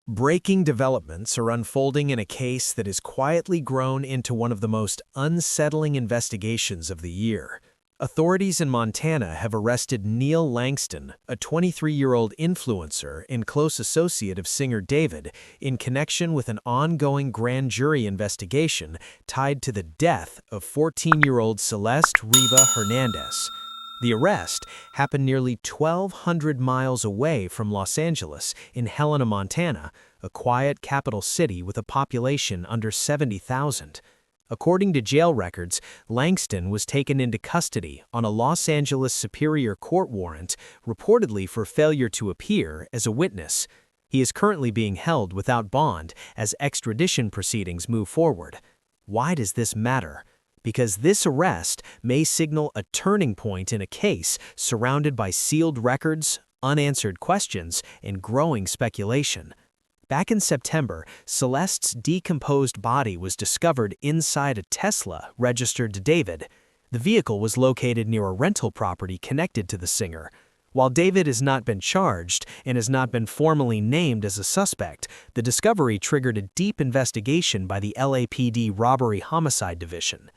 Breaking developments are unfolding in a case that has quietly grown into one of the most unsettling investigations of the year. Authorities in Montana have arrested Neil Langston, a 23-year-old influencer and close associate of singer David, in connection with an ongoing grand jury investigation tied to the death of 14-year-old Celeste Riva Hernandez. The arrest happened nearly 1,200 miles away from Los Angeles in Helena, Montana, a quiet capital city with a population under 70,000. According to jail records, Langston was taken into custody on a Los Angeles Superior Court warrant, reportedly for failure to appear as a witness. He is currently being held without bond as extradition proceedings move forward. Why does this matter? Because this arrest may signal a turning point in a case surrounded by sealed records, unanswered questions, and growing speculation. Back in September, Celeste's decomposed body was discovered inside a Tesla registered to David. The vehicle was located near a rental property connected to the singer. While David has not been charged and has not been formally named as a suspect, the discovery triggered a deep investigation by the LAPD Robbery-Homicide Division.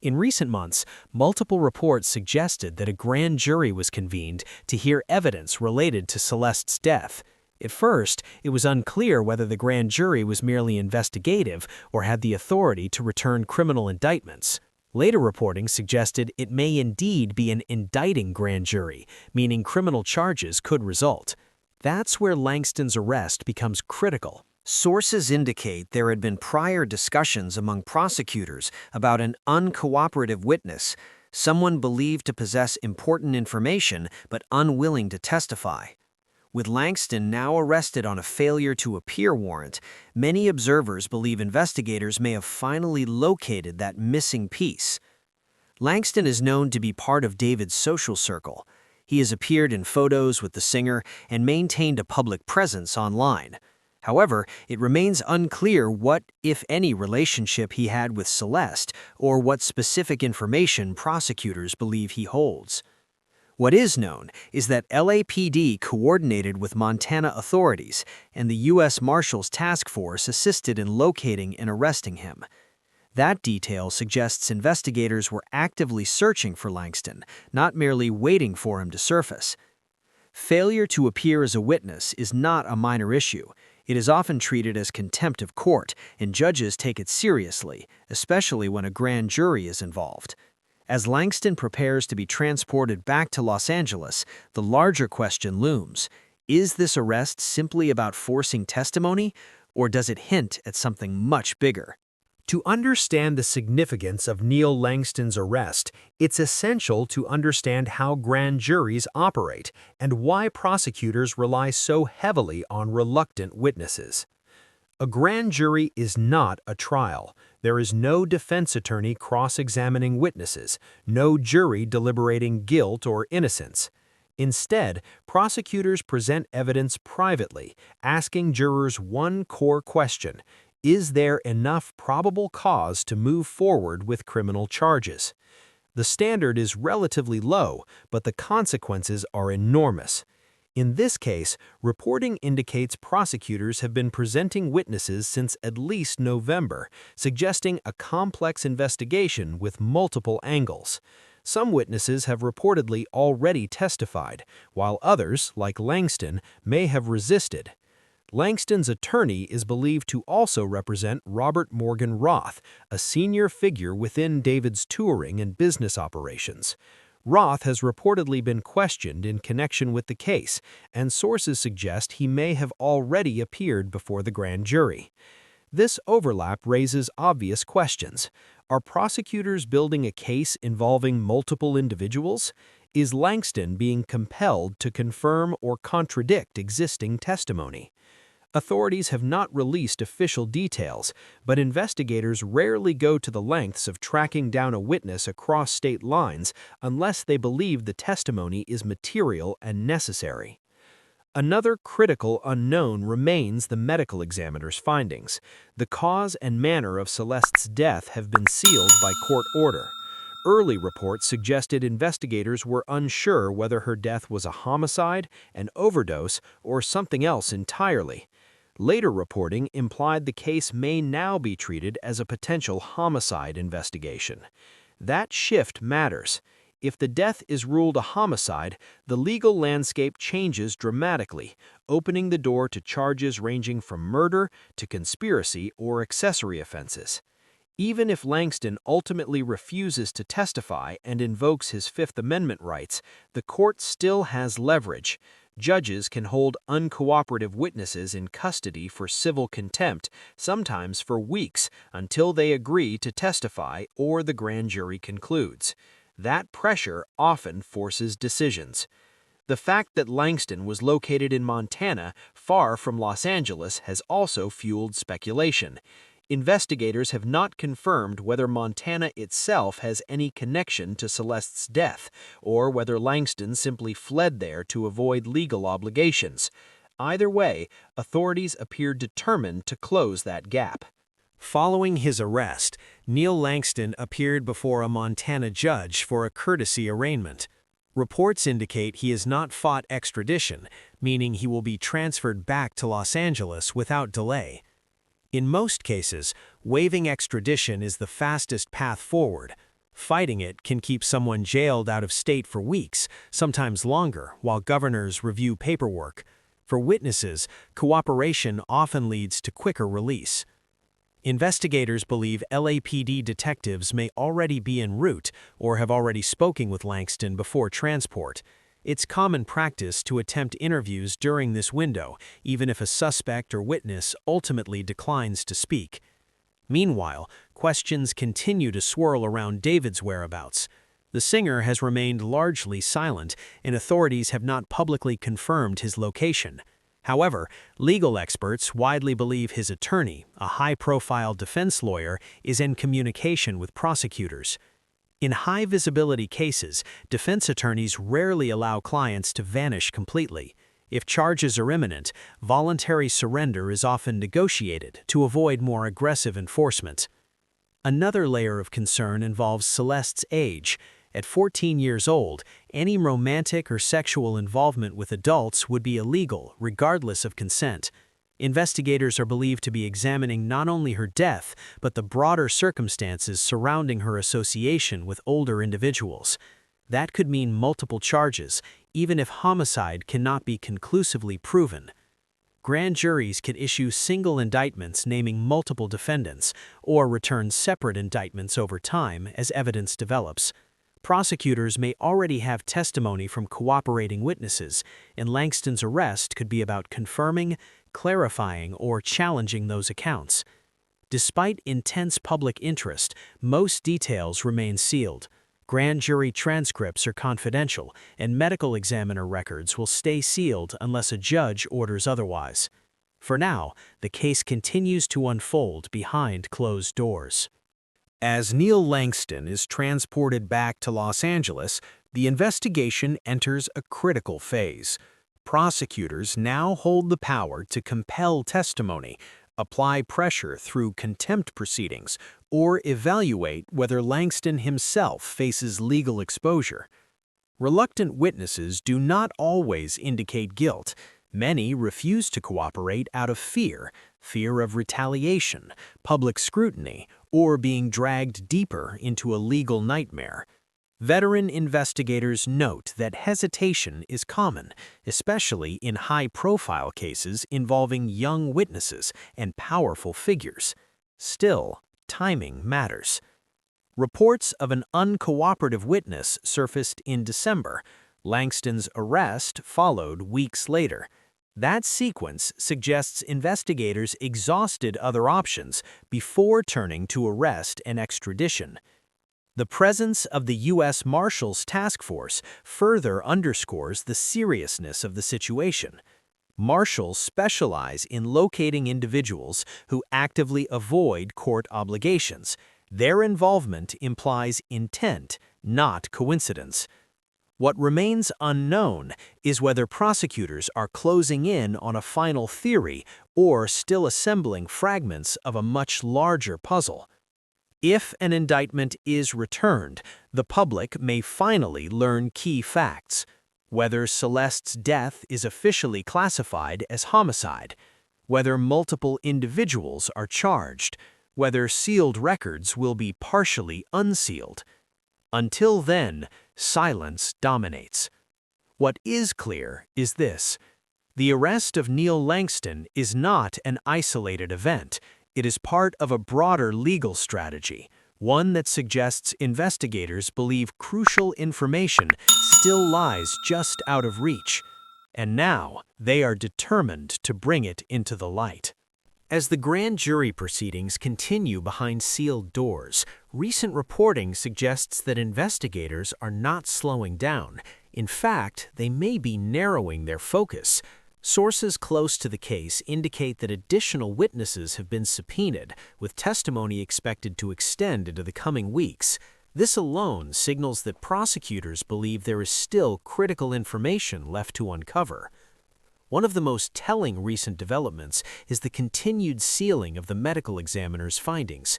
In recent months, multiple reports suggested that a grand jury was convened to hear evidence related to Celeste's death. At first, it was unclear whether the grand jury was merely investigative or had the authority to return criminal indictments. Later reporting suggested it may indeed be an indicting grand jury, meaning criminal charges could result. That's where Langston's arrest becomes critical. Sources indicate there had been prior discussions among prosecutors about an uncooperative witness, someone believed to possess important information but unwilling to testify. With Langston now arrested on a failure to appear warrant, many observers believe investigators may have finally located that missing piece. Langston is known to be part of David's social circle. He has appeared in photos with the singer and maintained a public presence online. However, it remains unclear what, if any, relationship he had with Celeste or what specific information prosecutors believe he holds. What is known is that LAPD coordinated with Montana authorities, and the U.S. Marshals Task Force assisted in locating and arresting him. That detail suggests investigators were actively searching for Langston, not merely waiting for him to surface. Failure to appear as a witness is not a minor issue. It is often treated as contempt of court, and judges take it seriously, especially when a grand jury is involved. As Langston prepares to be transported back to Los Angeles, the larger question looms. Is this arrest simply about forcing testimony, or does it hint at something much bigger? To understand the significance of Neil Langston's arrest, it's essential to understand how grand juries operate and why prosecutors rely so heavily on reluctant witnesses. A grand jury is not a trial. There is no defense attorney cross-examining witnesses, no jury deliberating guilt or innocence. Instead, prosecutors present evidence privately, asking jurors one core question: is there enough probable cause to move forward with criminal charges? The standard is relatively low, but the consequences are enormous. In this case, reporting indicates prosecutors have been presenting witnesses since at least November, suggesting a complex investigation with multiple angles. Some witnesses have reportedly already testified, while others, like Langston, may have resisted. Langston's attorney is believed to also represent Robert Morgan Roth, a senior figure within David's touring and business operations. Roth has reportedly been questioned in connection with the case, and sources suggest he may have already appeared before the grand jury. This overlap raises obvious questions. Are prosecutors building a case involving multiple individuals? Is Langston being compelled to confirm or contradict existing testimony? Authorities have not released official details, but investigators rarely go to the lengths of tracking down a witness across state lines unless they believe the testimony is material and necessary. Another critical unknown remains the medical examiner's findings. The cause and manner of Celeste's death have been sealed by court order. Early reports suggested investigators were unsure whether her death was a homicide, an overdose, or something else entirely. Later reporting implied the case may now be treated as a potential homicide investigation. That shift matters. If the death is ruled a homicide, the legal landscape changes dramatically, opening the door to charges ranging from murder to conspiracy or accessory offenses. Even if Langston ultimately refuses to testify and invokes his Fifth Amendment rights, the court still has leverage. Judges can hold uncooperative witnesses in custody for civil contempt, sometimes for weeks, until they agree to testify or the grand jury concludes. That pressure often forces decisions. The fact that Langston was located in Montana, far from Los Angeles, has also fueled speculation. Investigators have not confirmed whether Montana itself has any connection to Celeste's death, or whether Langston simply fled there to avoid legal obligations. Either way, authorities appear determined to close that gap. Following his arrest, Neil Langston appeared before a Montana judge for a courtesy arraignment. Reports indicate he has not fought extradition, meaning he will be transferred back to Los Angeles without delay. In most cases, waiving extradition is the fastest path forward. Fighting it can keep someone jailed out of state for weeks, sometimes longer, while governors review paperwork. For witnesses, cooperation often leads to quicker release. Investigators believe LAPD detectives may already be en route or have already spoken with Langston before transport. It's common practice to attempt interviews during this window, even if a suspect or witness ultimately declines to speak. Meanwhile, questions continue to swirl around David's whereabouts. The singer has remained largely silent, and authorities have not publicly confirmed his location. However, legal experts widely believe his attorney, a high-profile defense lawyer, is in communication with prosecutors. In high-visibility cases, defense attorneys rarely allow clients to vanish completely. If charges are imminent, voluntary surrender is often negotiated to avoid more aggressive enforcement. Another layer of concern involves Celeste's age. At 14 years old, any romantic or sexual involvement with adults would be illegal, regardless of consent. Investigators are believed to be examining not only her death, but the broader circumstances surrounding her association with older individuals. That could mean multiple charges, even if homicide cannot be conclusively proven. Grand juries could issue single indictments naming multiple defendants, or return separate indictments over time as evidence develops. Prosecutors may already have testimony from cooperating witnesses, and Langston's arrest could be about confirming, clarifying, or challenging those accounts. Despite intense public interest, most details remain sealed. Grand jury transcripts are confidential, and medical examiner records will stay sealed unless a judge orders otherwise. For now, the case continues to unfold behind closed doors. As Neil Langston is transported back to Los Angeles, the investigation enters a critical phase. Prosecutors now hold the power to compel testimony, apply pressure through contempt proceedings, or evaluate whether Langston himself faces legal exposure. Reluctant witnesses do not always indicate guilt. Many refuse to cooperate out of fear of retaliation, public scrutiny, or being dragged deeper into a legal nightmare. Veteran investigators note that hesitation is common, especially in high-profile cases involving young witnesses and powerful figures. Still, timing matters. Reports of an uncooperative witness surfaced in December. Langston's arrest followed weeks later. That sequence suggests investigators exhausted other options before turning to arrest and extradition. The presence of the U.S. Marshals Task Force further underscores the seriousness of the situation. Marshals specialize in locating individuals who actively avoid court obligations. Their involvement implies intent, not coincidence. What remains unknown is whether prosecutors are closing in on a final theory or still assembling fragments of a much larger puzzle. If an indictment is returned, the public may finally learn key facts: whether Celeste's death is officially classified as homicide, whether multiple individuals are charged, whether sealed records will be partially unsealed. Until then, silence dominates. What is clear is this: the arrest of Neil Langston is not an isolated event. It is part of a broader legal strategy, one that suggests investigators believe crucial information still lies just out of reach, and now they are determined to bring it into the light. As the grand jury proceedings continue behind sealed doors, recent reporting suggests that investigators are not slowing down. In fact, they may be narrowing their focus. Sources close to the case indicate that additional witnesses have been subpoenaed, with testimony expected to extend into the coming weeks. This alone signals that prosecutors believe there is still critical information left to uncover. One of the most telling recent developments is the continued sealing of the medical examiner's findings.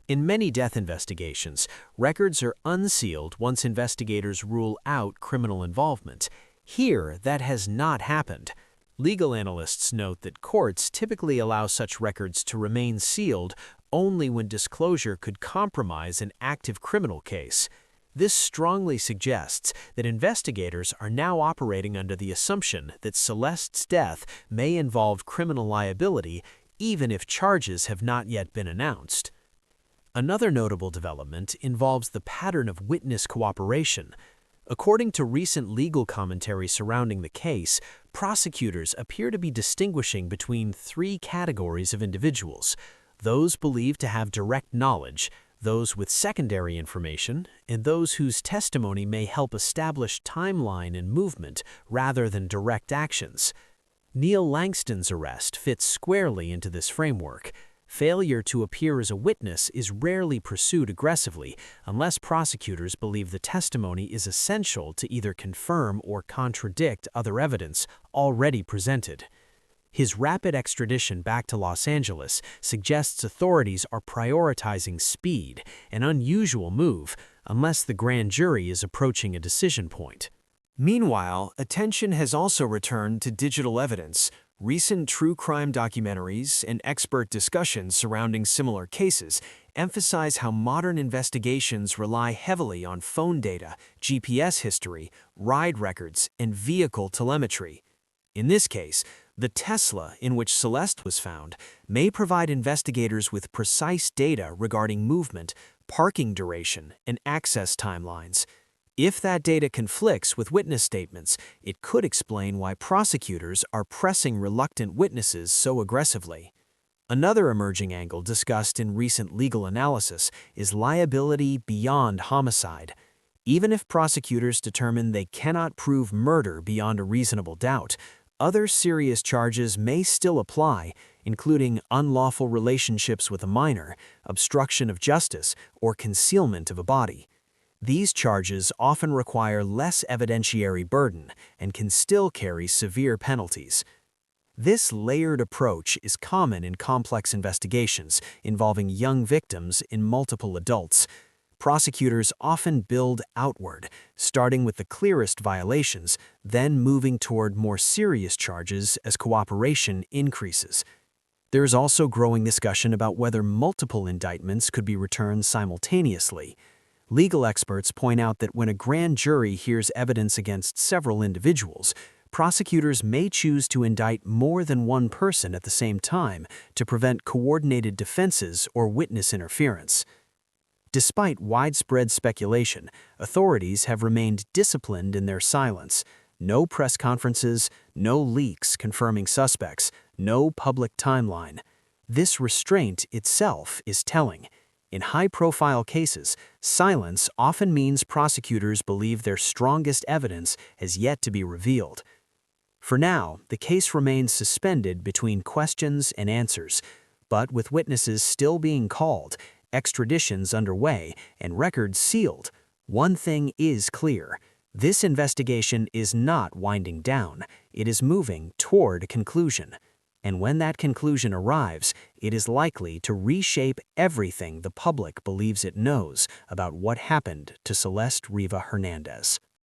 In many death investigations, records are unsealed once investigators rule out criminal involvement. Here, that has not happened. Legal analysts note that courts typically allow such records to remain sealed only when disclosure could compromise an active criminal case. This strongly suggests that investigators are now operating under the assumption that Celeste's death may involve criminal liability, even if charges have not yet been announced. Another notable development involves the pattern of witness cooperation. According to recent legal commentary surrounding the case, prosecutors appear to be distinguishing between three categories of individuals: those believed to have direct knowledge, those with secondary information, and those whose testimony may help establish timeline and movement rather than direct actions. Neil Langston's arrest fits squarely into this framework. Failure to appear as a witness is rarely pursued aggressively unless prosecutors believe the testimony is essential to either confirm or contradict other evidence already presented. His rapid extradition back to Los Angeles suggests authorities are prioritizing speed, an unusual move, unless the grand jury is approaching a decision point. Meanwhile, attention has also returned to digital evidence. Recent true crime documentaries and expert discussions surrounding similar cases emphasize how modern investigations rely heavily on phone data, GPS history, ride records, and vehicle telemetry. In this case, the Tesla in which Celeste was found may provide investigators with precise data regarding movement, parking duration, and access timelines. If that data conflicts with witness statements, it could explain why prosecutors are pressing reluctant witnesses so aggressively. Another emerging angle discussed in recent legal analysis is liability beyond homicide. Even if prosecutors determine they cannot prove murder beyond a reasonable doubt, other serious charges may still apply, including unlawful relationships with a minor, obstruction of justice, or concealment of a body. These charges often require less evidentiary burden and can still carry severe penalties. This layered approach is common in complex investigations involving young victims in multiple adults. Prosecutors often build outward, starting with the clearest violations, then moving toward more serious charges as cooperation increases. There is also growing discussion about whether multiple indictments could be returned simultaneously. Legal experts point out that when a grand jury hears evidence against several individuals, prosecutors may choose to indict more than one person at the same time to prevent coordinated defenses or witness interference. Despite widespread speculation, authorities have remained disciplined in their silence. No press conferences, no leaks confirming suspects, no public timeline. This restraint itself is telling. In high-profile cases, silence often means prosecutors believe their strongest evidence has yet to be revealed. For now, the case remains suspended between questions and answers, but with witnesses still being called, extraditions underway, and records sealed, one thing is clear: this investigation is not winding down, it is moving toward a conclusion. And when that conclusion arrives, it is likely to reshape everything the public believes it knows about what happened to Celeste Riva Hernandez.